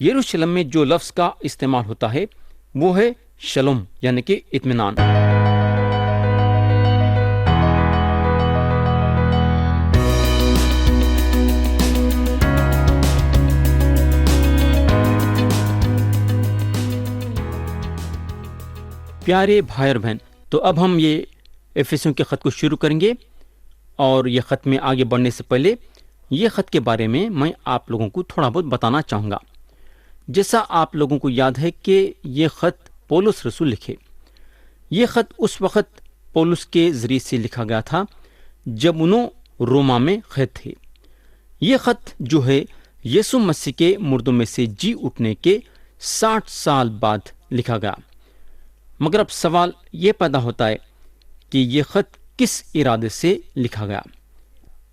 یروشلم میں جو لفظ کا استعمال ہوتا ہے وہ ہے شلوم، یعنی کہ اطمینان۔ پیارے بھائی اور بہن، تو اب ہم یہ افسیوں کے خط کو شروع کریں گے، اور یہ خط میں آگے بڑھنے سے پہلے یہ خط کے بارے میں آپ لوگوں کو تھوڑا بہت بتانا چاہوں گا۔ جیسا آپ لوگوں کو یاد ہے کہ یہ خط پولس رسول لکھے، یہ خط اس وقت پولس کے ذریعے سے لکھا گیا تھا جب انہوں روما میں قید تھے۔ یہ خط جو ہے یسوع مسیح کے مردوں میں سے جی اٹھنے کے 60 سال بعد لکھا گیا۔ مگر اب سوال یہ پیدا ہوتا ہے کہ یہ خط کس ارادے سے لکھا گیا؟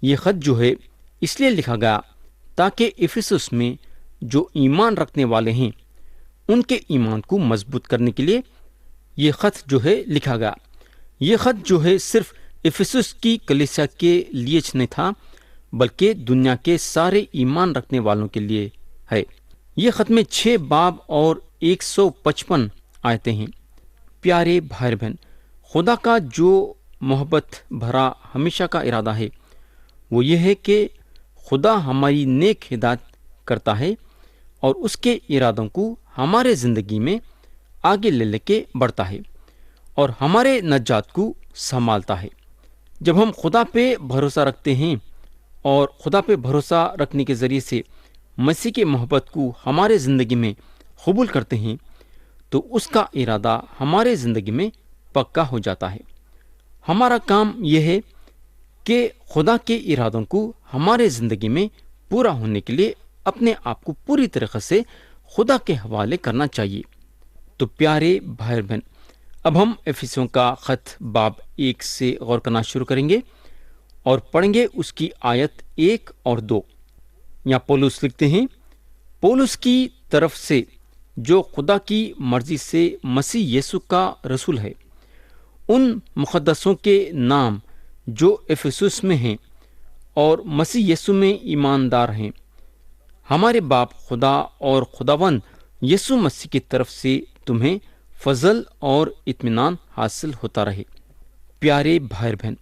یہ خط جو ہے اس لیے لکھا گیا تاکہ افسس میں جو ایمان رکھنے والے ہیں ان کے ایمان کو مضبوط کرنے کے لیے یہ خط جو ہے لکھا گیا۔ یہ خط جو ہے صرف افسس کی کلیسیا کے لیے نہیں تھا بلکہ دنیا کے سارے ایمان رکھنے والوں کے لیے ہے۔ یہ خط میں 6 باب اور 155 آیتیں ہیں۔ پیارے بھائی بہن، خدا کا جو محبت بھرا ہمیشہ کا ارادہ ہے وہ یہ ہے کہ خدا ہماری نیک ہدایت کرتا ہے اور اس کے ارادوں کو ہمارے زندگی میں آگے لے کے بڑھتا ہے اور ہمارے نجات کو سنبھالتا ہے۔ جب ہم خدا پہ بھروسہ رکھتے ہیں اور خدا پہ بھروسہ رکھنے کے ذریعے سے مسیح کی محبت کو ہمارے زندگی میں قبول کرتے ہیں تو اس کا ارادہ ہمارے زندگی میں پکا ہو جاتا ہے۔ ہمارا کام یہ ہے کہ خدا کے ارادوں کو ہمارے زندگی میں پورا ہونے کے لیے اپنے آپ کو پوری طریقے سے خدا کے حوالے کرنا چاہیے۔ تو پیارے بھائی بہن، اب ہم افسیوں کا خط باب 1 سے غور کرنا شروع کریں گے اور پڑھیں گے اس کی آیت 1 اور 2۔ یہاں پولس لکھتے ہیں، پولس کی طرف سے جو خدا کی مرضی سے مسیح یسوع کا رسول ہے، ان مقدسوں کے نام جو افسس میں ہیں اور مسیح یسوع میں ایماندار ہیں، ہمارے باپ خدا اور خداوند یسوع مسیح کی طرف سے تمہیں فضل اور اطمینان حاصل ہوتا رہے۔ پیارے بھائی بہن،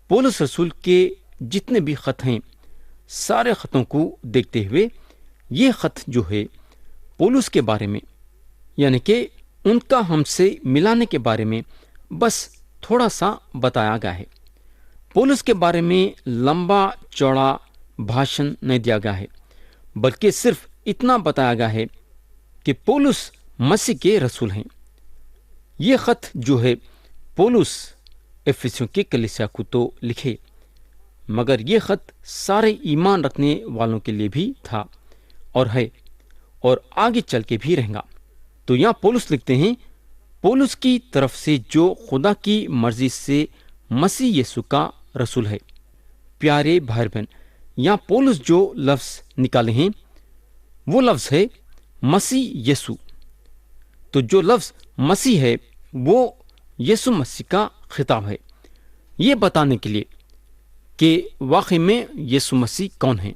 پولس رسول کے جتنے بھی خط ہیں سارے خطوں کو دیکھتے ہوئے یہ خط جو ہے پولس کے بارے میں، یعنی کہ ان کا ہم سے ملانے کے بارے میں بس تھوڑا سا بتایا گیا ہے۔ پولس کے بارے میں لمبا چوڑا بھاشن نہیں دیا گیا ہے، بلکہ صرف اتنا بتایا گیا ہے کہ پولس مسیح کے رسول ہیں۔ یہ خط جو ہے پولس افسیوں کی کلیسیا کو تو لکھے، مگر یہ خط سارے ایمان رکھنے والوں کے لیے بھی تھا اور ہے اور آگے چل کے بھی رہے گا۔ تو یہاں پولس لکھتے ہیں، پولس کی طرف سے جو خدا کی مرضی سے مسیح یسوع کا رسول ہے۔ پیارے بھائی بہن، یہاں پولس جو لفظ نکالے ہیں وہ لفظ ہے مسیح یسوع۔ تو جو لفظ مسیح ہے وہ یسوع مسیح کا خطاب ہے، یہ بتانے کے لیے کہ واقعی میں یسوع مسیح کون ہے۔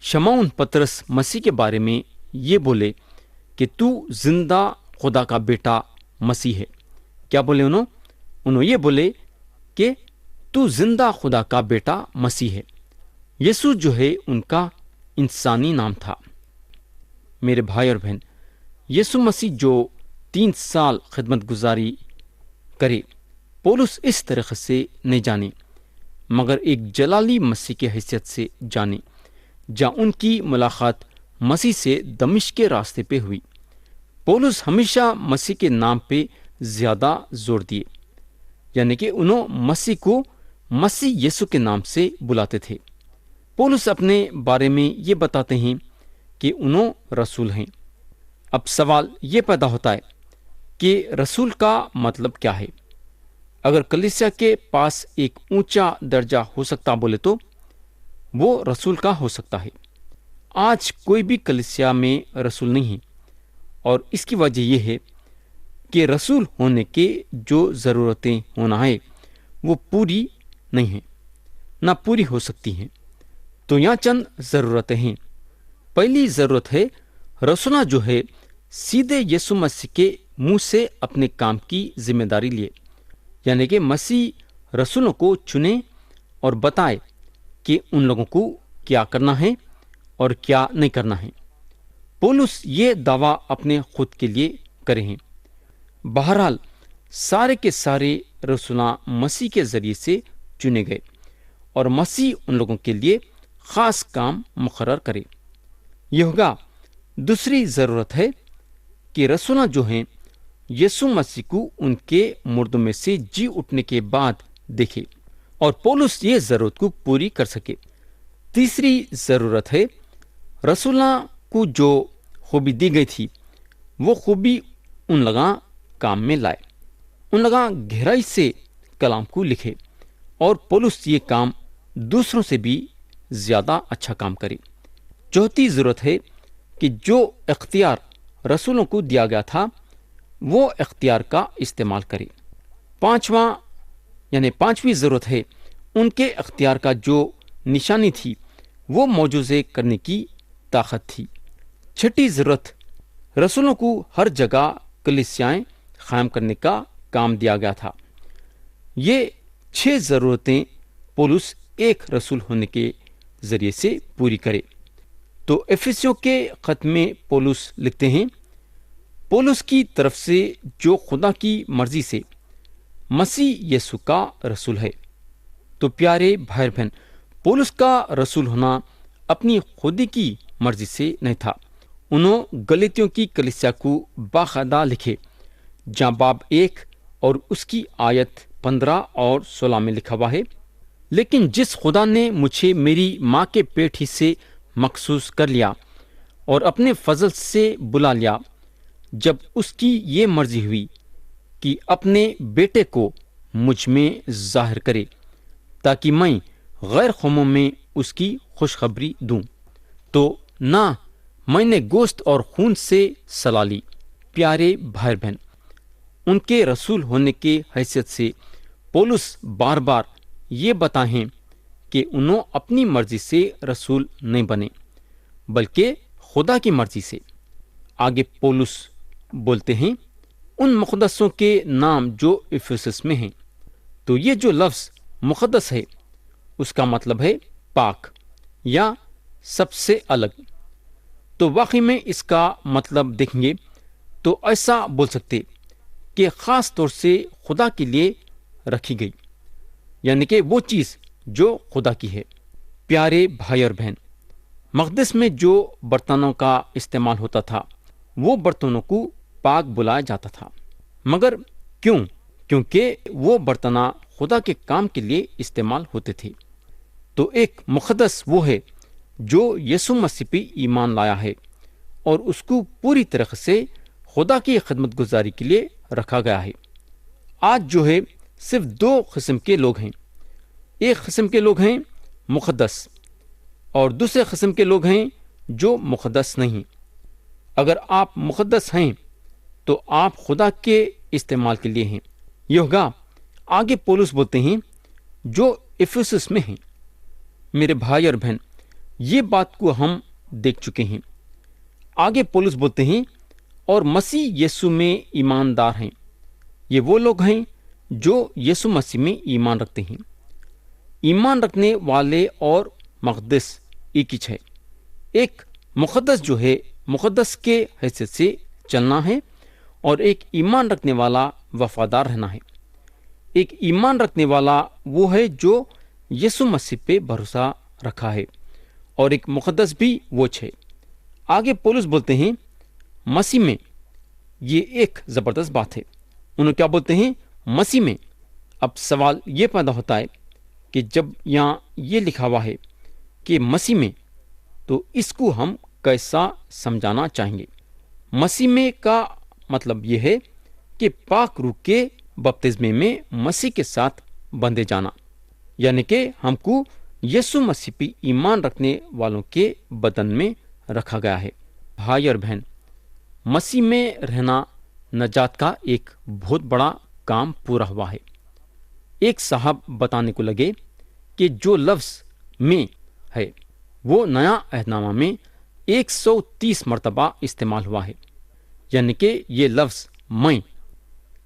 شمعون پترس مسیح کے بارے میں یہ بولے کہ تو زندہ خدا کا بیٹا مسیح ہے۔ کیا بولے انہوں یہ بولے کہ تو زندہ خدا کا بیٹا مسیح ہے۔ یسوع جو ہے ان کا انسانی نام تھا۔ میرے بھائی اور بہن، یسوع مسیح جو 3 سال خدمت گزاری کرے، پولس اس طریقے سے نہیں جانے مگر ایک جلالی مسیح کی حیثیت سے جانے، جہاں ان کی ملاقات مسیح سے دمشق کے راستے پہ ہوئی۔ پولس ہمیشہ مسیح کے نام پہ زیادہ زور دیے، یعنی کہ انہوں مسیح کو مسیح یسوع کے نام سے بلاتے تھے۔ پولس اپنے بارے میں یہ بتاتے ہیں کہ انہوں رسول ہیں۔ اب سوال یہ پیدا ہوتا ہے کہ رسول کا مطلب کیا ہے؟ اگر کلیسیا کے پاس ایک اونچا درجہ ہو سکتا بولے تو وہ رسول کا ہو سکتا ہے۔ آج کوئی بھی کلیسیا میں رسول نہیں ہے، اور اس کی وجہ یہ ہے کہ رسول ہونے کے جو ضرورتیں ہونا ہے وہ پوری نہیں ہیں، نہ پوری ہو سکتی ہیں۔ تو یہاں چند ضرورتیں ہیں۔ پہلی ضرورت ہے रसूल जो है सीधे यीशु मसीह के मुंह से अपने काम की जिम्मेदारी लिए, यानी कि मसीह रसूलों को चुने और बताए कि उन लोगों को क्या करना है और क्या नहीं करना है। पौलुस ये दावा अपने खुद के लिए करे हैं। बहरहाल सारे के सारे रसूला मसीह के जरिए से चुने गए और मसीह उन लोगों के लिए खास काम मुकर्रर करे। यहोवा दूसरी जरूरत है कि रसूला जो हैं यीशु मसीह को उनके मुर्दों में से जी उठने के बाद देखे और पौलुस ये जरूरत को पूरी कर सके। तीसरी जरूरत है रसूला को जो खूबी दी गई थी वो खूबी उन लगा काम में लाए, उन लगा गहराई से कलाम को लिखे और पौलुस ये काम दूसरों से भी ज्यादा अच्छा काम करे। चौथी जरूरत है कि जो इख्तियार रसूलों को दिया गया था वो इख्तियार का इस्तेमाल करे। पांचवी जरूरत है उनके इख्तियार का जो निशानी थी वो मौजूज़े करने की ताकत थी। छठी जरूरत रसूलों को हर जगह कलीसियाएं कायम करने का काम दिया गया था। ये 6 जरूरतें पौलुस एक रसूल होने के जरिए से पूरी करे। तो इफिसियों के खत में पौलुस लिखते हैं, पौलुस की तरफ से जो खुदा की मर्जी से मसीह यीशु का रसूल है। तो प्यारे भाई बहन, पौलुस का रसूल होना अपनी खुदी की मर्जी से नहीं था। उन्होंने गलतियों की कलीसिया को बाकायदा लिखे, जहाँ बाब 1 और उसकी आयत 15 और 16 में लिखा हुआ है, लेकिन जिस खुदा ने मुझे मेरी माँ के पेट ही से मखसूस कर लिया और अपने फजल से बुला लिया, जब उसकी ये मर्जी हुई कि अपने बेटे को मुझ में जाहिर करे ताकि मैं गैर कौमों में उसकी खुशखबरी दूं। तो ना मैंने गोश्त और खून से सलाह ली। प्यारे भाई बहन, उनके रसूल होने के हैसियत से पौलुस बार बार ये बताएं कि उन्होंने अपनी मर्जी से रसूल नहीं बने बल्कि खुदा की मर्जी से। आगे पौलुस बोलते हैं उन मुक़द्दसों के नाम जो इफिसस में हैं। तो ये जो लफ्ज़ मुक़द्दस है उसका मतलब है पाक या सबसे अलग। तो वाकई में इसका मतलब देखेंगे तो ऐसा बोल सकते कि ख़ास तौर से खुदा के लिए रखी गई, यानी कि वो चीज़ जो खुदा की है। प्यारे भाई और बहन, मक़दस में जो बर्तनों का इस्तेमाल होता था वो बर्तनों को पाक बुलाया जाता था। मगर क्यों? क्योंकि वो बर्तना खुदा के काम के लिए इस्तेमाल होते थे। तो एक मुक़द्दस वो है जो यीशु मसीह पे ईमान लाया है और उसको पूरी तरह से खुदा की खिदमत गुजारी के लिए रखा गया है। आज जो है सिर्फ 2 किस्म के लोग हैं। एक किस्म के लोग हैं मुक़द्दस और दूसरे किस्म के लोग हैं जो मुक़द्दस नहीं। अगर आप मुक़द्दस हैं तो आप खुदा के इस्तेमाल के लिए हैं। यहोवा आगे पौलुस बोलते हैं जो इफिसस में हैं। मेरे भाई और बहन, ये बात को हम देख चुके हैं। आगे पौलुस बोलते हैं और मसीह यीशु में ईमानदार हैं। ये वो लोग हैं जो यीशु मसीह में ईमान रखते हैं। ईमान रखने वाले और मुक़द्दस एक ही है। एक मुक़द्दस जो है मुक़द्दस के हैसियत से चलना है और एक ईमान रखने वाला वफादार रहना है। एक ईमान रखने वाला वो है जो यीशु मसीह पे भरोसा रखा है और एक मुक़द्दस भी वो है। आगे पौलुस बोलते हैं मसीह में, ये एक ज़बरदस्त बात है। उन्होंने क्या बोलते हैं? मसीह में। अब सवाल ये पैदा होता है कि जब यहाँ ये लिखा हुआ है कि मसीह में, तो इसको हम कैसा समझाना चाहेंगे? मसीह में का मतलब ये है कि पाक रूह के बपतिस्मे में मसीह के साथ बंधे जाना, यानी कि हमको यीशु मसीह पे ईमान रखने वालों के बदन में रखा गया है। भाई और बहन, मसीह में रहना नजात का एक बहुत बड़ा काम पूरा हुआ है। एक साहब बताने को लगे कि जो लफ्ज़ में है वो नया अहदनामा में 130 मरतबा इस्तेमाल हुआ है। यानी कि ये लफ्ज़ मैं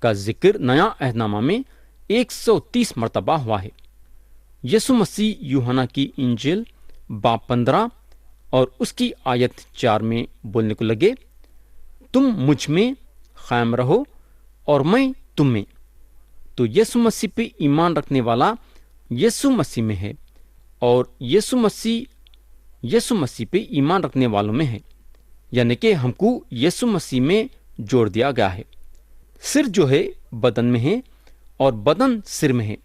का जिक्र नया अहदनामा में 130 मरतबा हुआ है। यीशु मसीह यूहन्ना की इंजील बाब 15 और उसकी आयत 4 में बोलने को लगे, तुम मुझ में कायम रहो और मैं तुम में। तो यीशु मसीह पे ईमान रखने वाला यीशु मसीह में है और यीशु मसीह पे ईमान रखने वालों में है। यानी कि हमको यीशु मसीह में जोड़ दिया गया है। सिर जो है बदन में है और बदन सिर में है।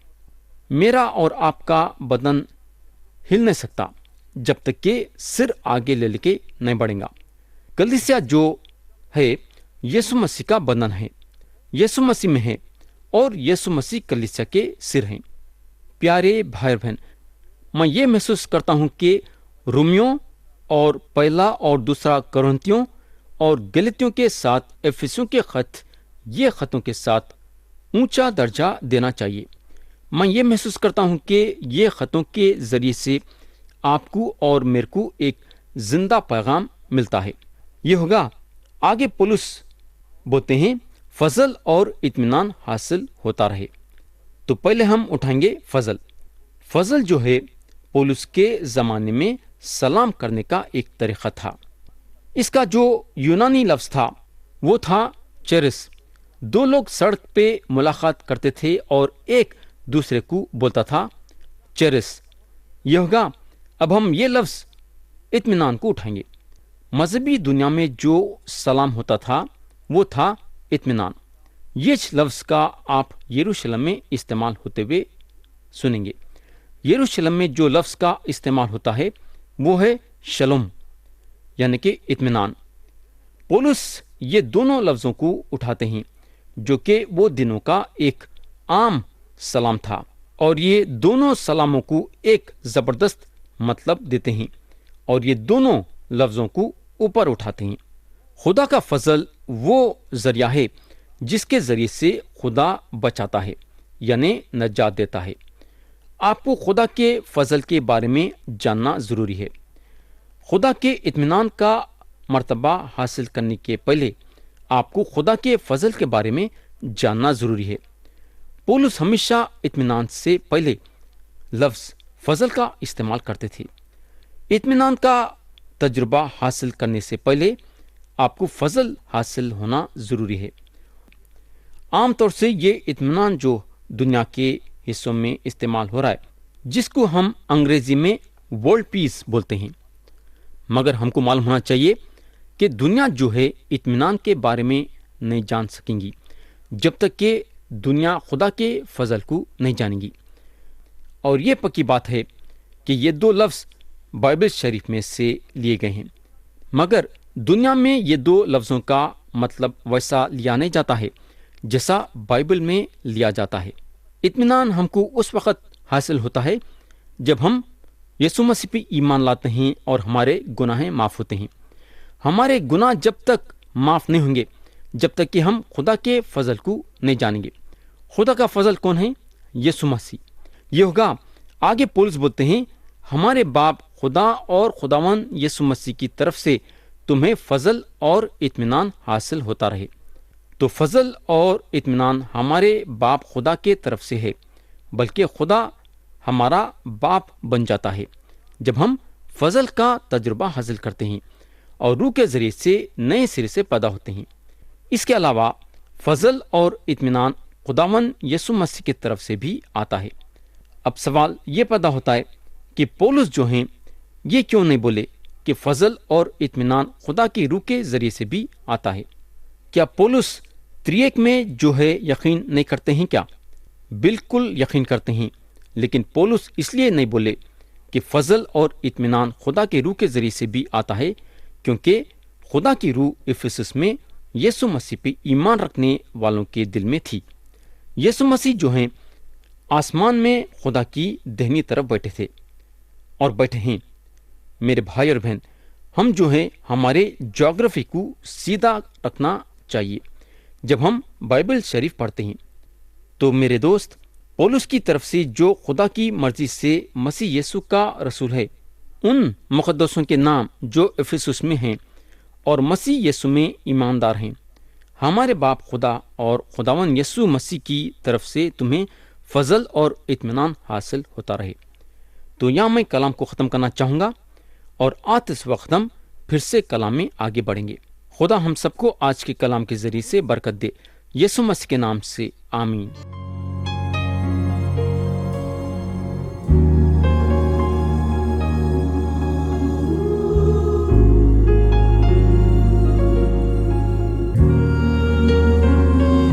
मेरा और आपका बदन हिल नहीं सकता जब तक कि सिर आगे ले लेके नहीं बढ़ेगा। कलीसिया जो है यीशु मसीह का बदन है, यीशु मसीह में है और यीशु मसीह कलीसिया के सिर हैं। प्यारे भाई बहन, मैं ये महसूस करता हूं कि रोमियों और पहला और दूसरा कुरिन्थियों और गलतियों के साथ इफिसियों के खत, ये खतों के साथ ऊंचा दर्जा देना चाहिए। मैं ये महसूस करता हूं कि ये खतों के जरिए से आपको और मेरे को एक जिंदा पैगाम मिलता है। ये होगा आगे पौलुस बोलते हैं, फजल और इत्मीनान हासिल होता रहे। तो पहले हम उठाएंगे फजल। फजल जो है पौलुस के जमाने में सलाम करने का एक तरीका था। इसका जो यूनानी लफ्ज था वो था चेरिस। दो लोग सड़क पे मुलाकात करते थे और एक दूसरे को बोलता था चेरिस। यह होगा। अब हम ये लफ्ज इत्मीनान को उठाएंगे। मजहबी दुनिया में जो सलाम होता था वो था इत्मीनान। ये लफ्ज का आप यरूशलेम में इस्तेमाल होते हुए सुनेंगे। यरूशलेम में जो लफ्ज का इस्तेमाल होता है वो है शलोम, यानी कि इत्मीनान। पौलुस ये दोनों लफ्जों को उठाते हैं जो कि वो दिनों का एक आम सलाम था और ये दोनों सलामों को एक जबरदस्त मतलब देते हैं और ये दोनों लफ्जों को ऊपर उठाते हैं। खुदा का फजल वो जरिया है जिसके जरिए से खुदा बचाता है, यानी नजात देता है। आपको खुदा के फजल के बारे में जानना जरूरी है। खुदा के इत्मीनान का मर्तबा हासिल करने के पहले आपको खुदा के फजल के बारे में जानना जरूरी है। पौलुस हमेशा इत्मीनान से पहले लफ्ज फजल का इस्तेमाल करते थे। इत्मीनान का तजुर्बा हासिल करने से पहले आपको फजल हासिल होना जरूरी है। आमतौर से ये इत्मीनान जो दुनिया के हिस्सों में इस्तेमाल हो रहा है, जिसको हम अंग्रेजी में वर्ल्ड पीस बोलते हैं, मगर हमको मालूम होना चाहिए कि दुनिया जो है इत्मीनान के बारे में नहीं जान सकेंगी जब तक कि दुनिया खुदा के फजल को नहीं जानेगी। और ये पक्की बात है कि ये दो लफ्ज बाइबल शरीफ में से लिए गए हैं, मगर दुनिया में ये दो लफ्जों का मतलब वैसा लिया नहीं जाता है जैसा बाइबल में लिया जाता है। इत्मीनान हमको उस वक्त हासिल होता है जब हम यीशु मसीह पे ईमान लाते हैं और हमारे गुनाहें माफ होते हैं। हमारे गुनाह जब तक माफ नहीं होंगे जब तक कि हम खुदा के फजल को नहीं जानेंगे। खुदा का फजल कौन है? यीशु मसीह। ये होगा। आगे पौलुस बोलते हैं, हमारे बाप खुदा और खुदावन यीशु मसीह की तरफ से तुम्हें फजल और इत्मीनान हासिल होता रहे। तो फजल और इत्मीनान हमारे बाप खुदा के तरफ से है, बल्कि खुदा हमारा बाप बन जाता है जब हम फजल का तजुर्बा हासिल करते हैं और रूह के जरिए से नए सिरे से पैदा होते हैं। इसके अलावा फजल और इत्मीनान खुदावन यीशु मसीह की तरफ से भी आता है। अब सवाल ये पैदा होता है कि पौलुस जो हैं ये क्यों नहीं बोले कि फजल और इत्मीनान खुदा की रूह के जरिए से भी आता है? क्या पौलुस त्रिएक में जो है यकीन नहीं करते हैं क्या? बिल्कुल यकीन करते हैं, लेकिन पौलुस इसलिए नहीं बोले कि फजल और इत्मीनान खुदा की रूह के जरिए से भी आता है क्योंकि खुदा की रूह इफिसस में यीशु मसीह पे ईमान रखने वालों के दिल में थी। यीशु मसीह जो हैं आसमान में खुदा की दाहिनी तरफ बैठे थे और बैठे हैं। मेरे भाई और बहन, हम जो हैं हमारे ज्योग्राफी को सीधा रखना चाहिए जब हम बाइबल शरीफ पढ़ते हैं। तो मेरे दोस्त, पौलुस की तरफ से जो खुदा की मर्जी से मसीह यीशु का रसूल है, ان مقدسوں کے نام جو افسس میں ہیں اور مسیح یسوع میں ایماندار ہیں۔ ہمارے باپ خدا اور خداوند یسوع مسیح کی طرف سے تمہیں فضل اور اطمینان حاصل ہوتا رہے۔ تو یہاں میں کلام کو ختم کرنا چاہوں گا اور اس وقت ہم پھر سے کلام میں آگے بڑھیں گے۔ خدا ہم سب کو آج کے کلام کے ذریعے سے برکت دے، یسوع مسیح کے نام سے آمین۔